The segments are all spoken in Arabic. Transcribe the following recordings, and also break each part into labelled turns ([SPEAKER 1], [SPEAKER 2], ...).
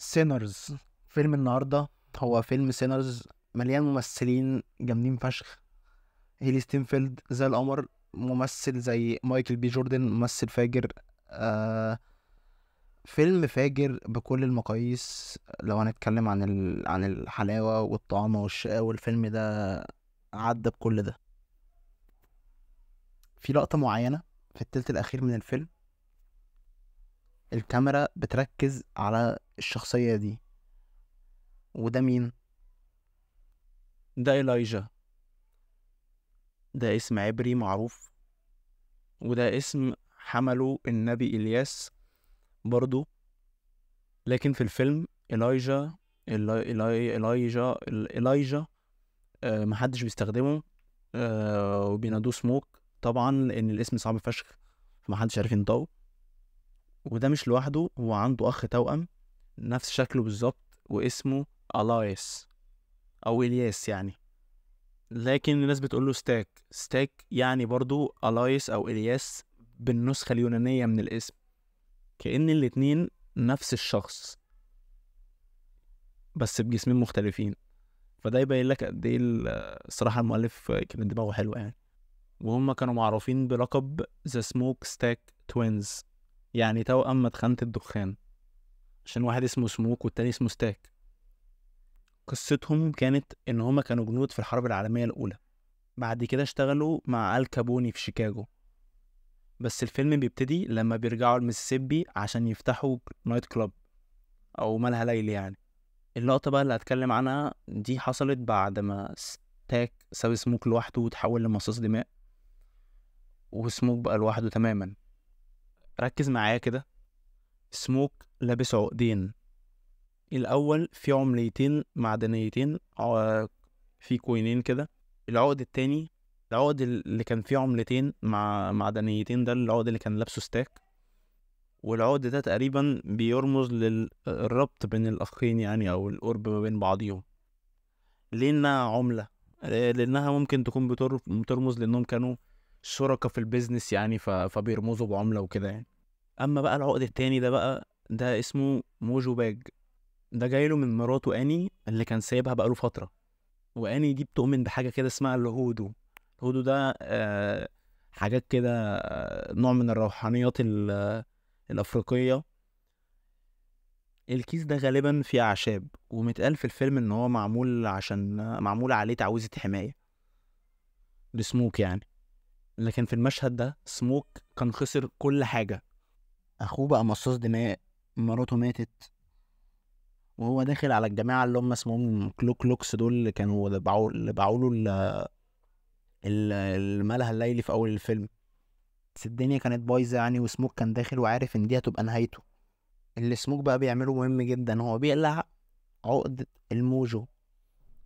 [SPEAKER 1] سينرز. فيلم النهارده هو فيلم سينرز، مليان ممثلين جامدين فشخ. هيلي ستينفيلد زي القمر، ممثل زي مايكل بي جوردن ممثل فاجر. آه فيلم فاجر بكل المقاييس. لو هنتكلم عن الحلاوة والطعامة والشقاوة، الفيلم ده عدى بكل ده. في لقطة معينة في التلت الأخير من الفيلم، الكاميرا بتركز على الشخصية دي. وده مين؟ ده إلايجا. ده اسم عبري معروف، وده اسم حمله النبي إلياس برضو. لكن في الفيلم إلايجا إلايجا محدش بيستخدمه. وبينادوه سموك طبعا لأن الاسم صعب فشخ، فمحدش عارف ينطقه. وده مش لوحده، هو عنده أخ توأم نفس شكله بالظبط، واسمه ألايس أو إلياس يعني. لكن الناس بتقوله ستاك يعني برضو ألايس أو إلياس بالنسخة اليونانية من الاسم، كأن الاتنين نفس الشخص بس بجسمين مختلفين. فده يبين لك قد ايه الصراحة المؤلف كان دماغه حلوة يعني. وهم كانوا معروفين بلقب ذا سموك ستاك توينز، يعني توأم مدخنة الدخان، عشان واحد اسمه سموك والتاني اسمه ستاك. قصتهم كانت ان هم كانوا جنود في الحرب العالمية الأولى، بعد كده اشتغلوا مع آل كابوني في شيكاغو. بس الفيلم بيبتدي لما بيرجعوا المسيسيبي عشان يفتحوا نايت كلاب او مالها ليلي يعني. اللقطة بقى اللي هتكلم عنها دي حصلت بعد ما ستاك ساب سموك لوحده وتحول لمصاص دماء، وسموك بقى لوحده تماما. ركز معايا كده، سموك لابس عقدين. الأول في عمليتين معدنيتين، في كوينين كده. العقد التاني، العقد اللي كان فيه عملتين مع معدنيتين، ده العقد اللي كان لابسه ستاك. والعقد ده تقريبا بيرمز للربط بين الأخين يعني، أو القرب ما بين بعضيهم. ليه إنها عملة؟ لأنها ممكن تكون بترمز لأنهم كانوا شركة في البيزنس يعني، فبيرمزوا بعملة وكده يعني. أما بقى العقد التاني ده بقى، ده اسمه موجو باج. ده جايله من مراته أني اللي كان سايبها بقاله فترة. وأني دي بتؤمن بحاجة كده اسمها الهودو. الهودو ده حاجات كده، نوع من الروحانيات الأفريقية. الكيس ده غالبا فيه أعشاب، ومتقال في الفيلم إن هو معمول عليه تعويذة حماية لسموك يعني. لكن في المشهد ده سموك كان خسر كل حاجة. أخوه بقى مصاص دماء، مراته ماتت، وهو داخل على الجماعة اللي هم اسمهم كلوكس، دول اللي كانوا اللي باعوا له المالها الليلي في أول الفيلم. بس الدنيا كانت بايظة يعني، وسموك كان داخل وعارف إن دي هتبقى نهايته. اللي سموك بقى بيعمله مهم جدا، هو بيقلع عقدة الموجو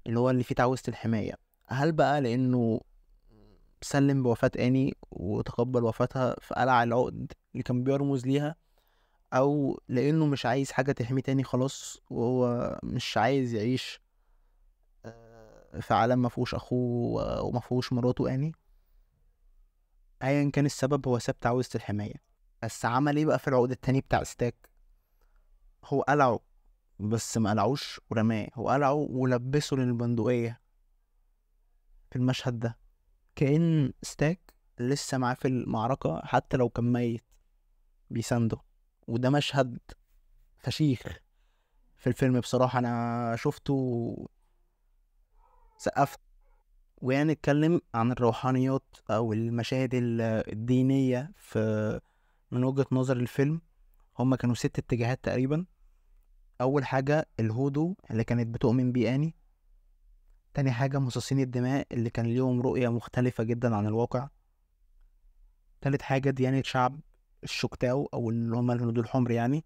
[SPEAKER 1] اللي هو اللي فيه تعويذة الحماية. هل بقى لأنه سلم بوفاة آني وتقبل وفاتها فقلع العقد اللي كان بيرمز ليها، أو لأنه مش عايز حاجة تحميه تاني خلاص، وهو مش عايز يعيش في عالم مفهوش أخوه ومفهوش مراته آني؟ أيا كان السبب، هو ساب تعويذة الحماية. بس عمل ايه بقى في العقد التاني بتاع ستاك؟ هو قلعه، بس ما قلعوش ورماه، هو قلعه ولبسه للبندقية في المشهد ده، كأن ستاك لسه معاه في المعركة حتى لو كان ميت، بيسانده. وده مشهد فشيخ في الفيلم بصراحة، أنا شفته سقفت. ويعني نتكلم عن الروحانيات أو المشاهد الدينية من وجهة نظر الفيلم. هما كانوا 6 اتجاهات تقريبا. أول حاجة الهودو اللي كانت بتؤمن بيه آني. تاني حاجة مصاصين الدماء اللي كان ليهم رؤية مختلفة جدا عن الواقع. تالت حاجة ديانة شعب الشوكتاو أو اللي هما الهنود الحمر يعني،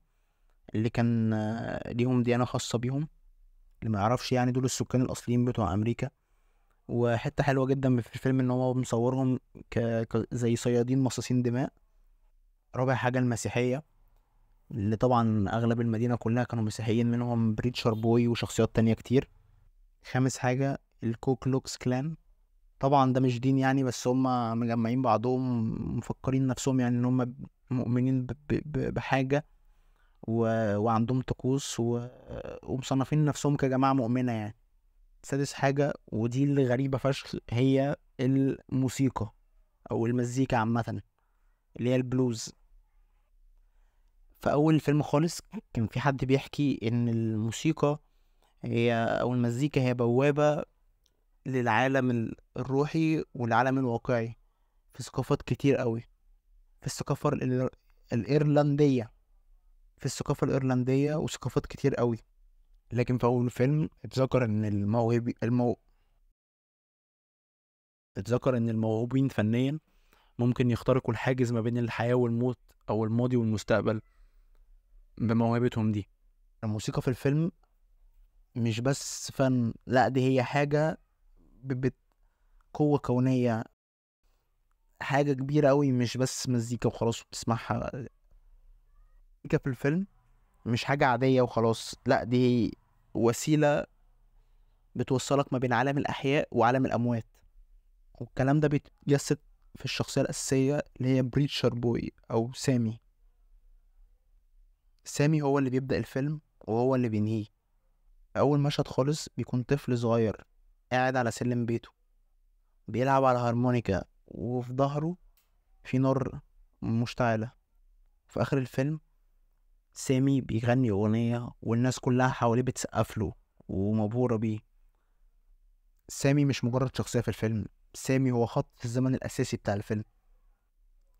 [SPEAKER 1] اللي كان ليهم ديانة خاصة بيهم. اللي ما يعرفش يعني، دول السكان الأصليين بتوع أمريكا. وحتة حلوة جدا في الفيلم إن هو مصورهم زي صيادين مصاصين دماء. رابع حاجة المسيحية، اللي طبعا أغلب المدينة كلها كانوا مسيحيين، منهم بريتشر بوي وشخصيات تانية كتير. خامس حاجة الكوكلوكس كلان. طبعا ده مش دين يعني، بس هم مجمعين بعضهم، مفكرين نفسهم يعني ان هم مؤمنين بحاجة وعندهم طقوس ومصنفين نفسهم كجماعة مؤمنة يعني. سادس حاجة ودي اللي غريبة فشخ، هي الموسيقى أو المزيكا عامة، اللي هي البلوز. في أول الفيلم خالص كان في حد بيحكي إن الموسيقى هي أو المزيكا هي بوابة للعالم الروحي والعالم الواقعي في ثقافات كتير قوي. في الثقافة الإيرلندية، في الثقافة الإيرلندية وثقافات كتير قوي. لكن في أول الفيلم اتذكر إن الموهوبين فنيا ممكن يخترقوا الحاجز ما بين الحياة والموت أو الماضي والمستقبل بموهبتهم دي. الموسيقى في الفيلم مش بس فن، لا دي هي حاجة قوة كونية، حاجة كبيرة قوي، مش بس مزيكا وخلاص بتسمعها. المزيكا في الفيلم مش حاجة عادية وخلاص، لا دي وسيلة بتوصلك ما بين عالم الأحياء وعالم الأموات. والكلام ده بيتجسد في الشخصية الأساسية اللي هي بريتشر بوي أو سامي. سامي هو اللي بيبدأ الفيلم وهو اللي بينهيه. أول مشهد خالص بيكون طفل صغير قاعد على سلم بيته بيلعب على هارمونيكا، وفي ظهره في نار مشتعلة. في آخر الفيلم سامي بيغني أغنية والناس كلها حواليه بتسقف له ومبهورة بيه. سامي مش مجرد شخصية في الفيلم، سامي هو خط الزمن الأساسي بتاع الفيلم.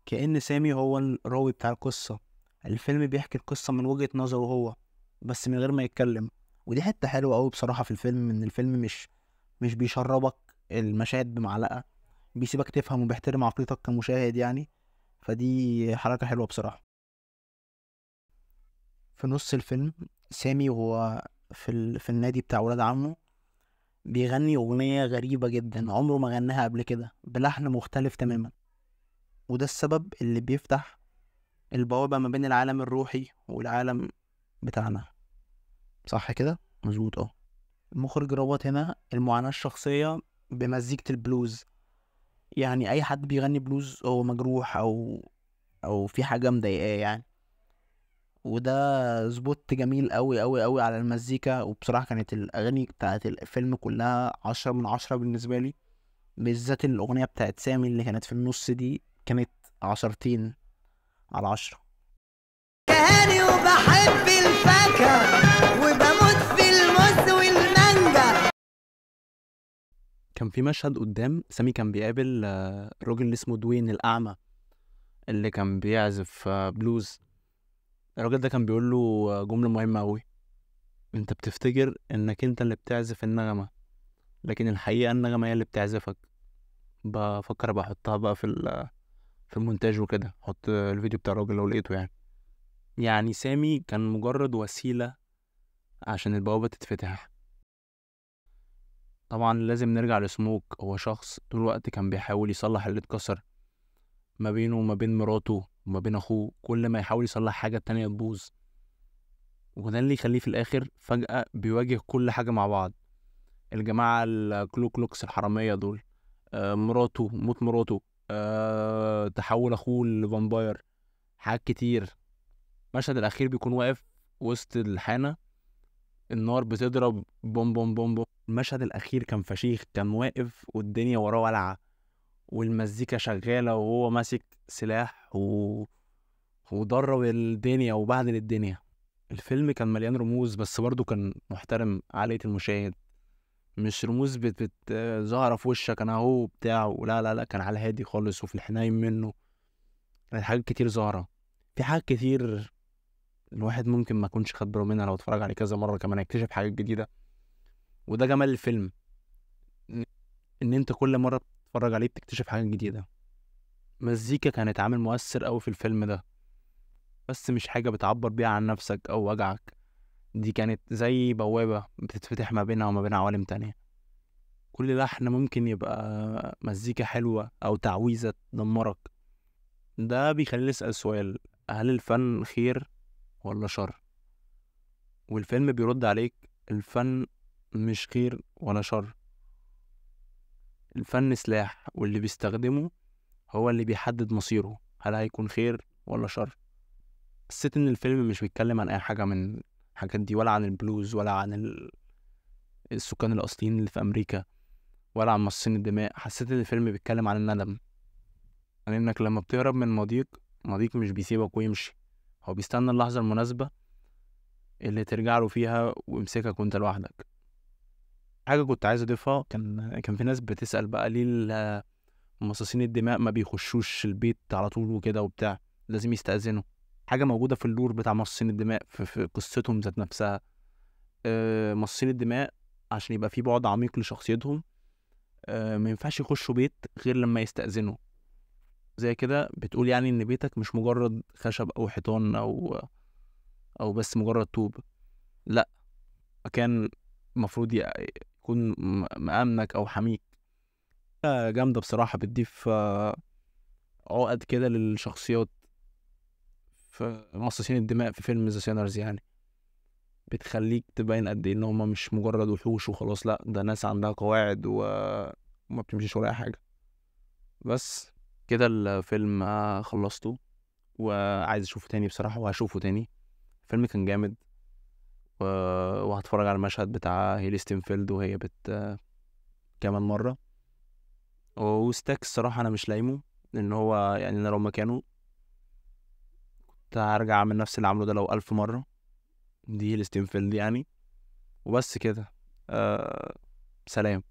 [SPEAKER 1] كأن سامي هو الراوي بتاع القصة. الفيلم بيحكي القصة من وجهة نظره هو بس من غير ما يتكلم. ودي حتة حلوة أوي بصراحة في الفيلم، إن الفيلم مش بيشربك المشاهد بمعلقة، بيسيبك تفهم وبيحترم عقليتك كمشاهد يعني. فدي حركة حلوة بصراحة. في نص الفيلم سامي وهو في النادي بتاع ولاد عمه بيغني أغنية غريبة جدا عمره ما غناها قبل كده بلحن مختلف تماما. وده السبب اللي بيفتح البوابة ما بين العالم الروحي والعالم بتاعنا. صح كده؟ مظبوط اه. المخرج ربط هنا المعاناة الشخصية بمزيكة البلوز. يعني أي حد بيغني بلوز هو مجروح أو في حاجة مضايقاه يعني. وده سبوت جميل أوي أوي أوي على المزيكا. وبصراحة كانت الأغاني بتاعت الفيلم كلها 10 من 10 بالنسبة لي. بالذات الأغنية بتاعت سامي اللي كانت في النص دي كانت 10 على 10.
[SPEAKER 2] كهاني وبحب الفاكهة وبموت في الموز والمانجا.
[SPEAKER 1] كان في مشهد قدام سامي كان بيقابل الراجل اللي اسمه دوين الأعمى اللي كان بيعزف بلوز. الراجل ده كان بيقول له جملة مهمة أوي: انت بتفتكر انك انت اللي بتعزف النغمة، لكن الحقيقة النغمة هي اللي بتعزفك. بفكر بحطها بقى في المونتاج وكده، حط الفيديو بتاع الراجل لو لقيته يعني سامي كان مجرد وسيلة عشان البوابة تتفتح. طبعا لازم نرجع لسموك. هو شخص طول الوقت كان بيحاول يصلح اللي اتكسر ما بينه وما بين مراته وما بين اخوه. كل ما يحاول يصلح حاجة التانية تبوظ، وده اللي يخليه في الاخر فجأة بيواجه كل حاجة مع بعض. الجماعة الكلو كلوكس الحرامية دول، موت مراته، تحول اخوه لفامباير، حاجات كتير. المشهد الاخير بيكون واقف وسط الحانة، النار بتضرب بوم بوم بوم بوم. المشهد الاخير كان فشيخ، كان واقف والدنيا وراه ولعة والمزيكا شغالة وهو ماسك سلاح ودرب الدنيا وبهدل الدنيا. الفيلم كان مليان رموز بس برضه كان محترم عقلية المشاهد. مش رموز ظاهرة في وشك انا اهو بتاع، لا لا لا، كان على هادي خالص وفي الحنين منه. كانت حاجات كتير ظاهرة، في حاجات كتير الواحد ممكن ما يكونش خد باله منها لو اتفرج عليه كذا مرة كمان يكتشف حاجات جديدة. وده جمال الفيلم، ان إن انت كل مرة بتتفرج عليه بتكتشف حاجات جديدة. مزيكا كانت عامل مؤثر قوي في الفيلم ده، بس مش حاجة بتعبر بيها عن نفسك او وجعك. دي كانت زي بوابة بتتفتح ما بينها وما بين عوالم تانية. كل لحن ممكن يبقى مزيكا حلوة او تعويذة تدمرك. ده بيخليني اسأل سؤال: هل الفن خير ولا شر؟ والفيلم بيرد عليك: الفن مش خير ولا شر، الفن سلاح واللي بيستخدمه هو اللي بيحدد مصيره، هل هيكون خير ولا شر. حسيت ان الفيلم مش بيتكلم عن اي حاجه من الحاجات دي، ولا عن البلوز، ولا عن السكان الاصليين اللي في امريكا، ولا عن مصاصين الدماء. حسيت ان الفيلم بيتكلم عن الندم، عن انك لما بتهرب من ماضيك مش بيسيبك ويمشي، هو بيستنى اللحظه المناسبه اللي ترجع له فيها ويمسكك وانت لوحدك. حاجه كنت عايز اضيفها، كان في ناس بتسأل بقى ليه مصاصين الدماء ما بيخشوش البيت على طول وكده وبتاع، لازم يستأذنوا. حاجة موجودة في اللور بتاع مصاصين الدماء، في قصتهم ذات نفسها. مصاصين الدماء عشان يبقى في بعد عميق لشخصيتهم ما ينفعش يخشوا بيت غير لما يستأذنوا. زي كده بتقول يعني ان بيتك مش مجرد خشب او حيطان او بس مجرد طوب، لا، مكان المفروض يكون مأمنك او حميك. جامدة بصراحة، بتضيف عقد كده للشخصيات في مصاصين الدماء في فيلم ذا سينرز يعني. بتخليك تبين قد ايه ان هما مش مجرد وحوش وخلاص، لا، ده ناس عندها قواعد وما بتمشيش ولا اي حاجة. بس كده الفيلم خلصته وعايز اشوفه تاني بصراحة، وهشوفه تاني. الفيلم كان جامد و... وهتفرج على المشهد بتاع هيلي ستينفيلد وهي كمان مرة. وستاك الصراحة انا مش لايمه، لان هو يعني انا لو مكانه كنت هرجع اعمل نفس اللي عامله ده لو 1000 مرة. دي هيلي ستينفيلد يعني. وبس كده. سلام.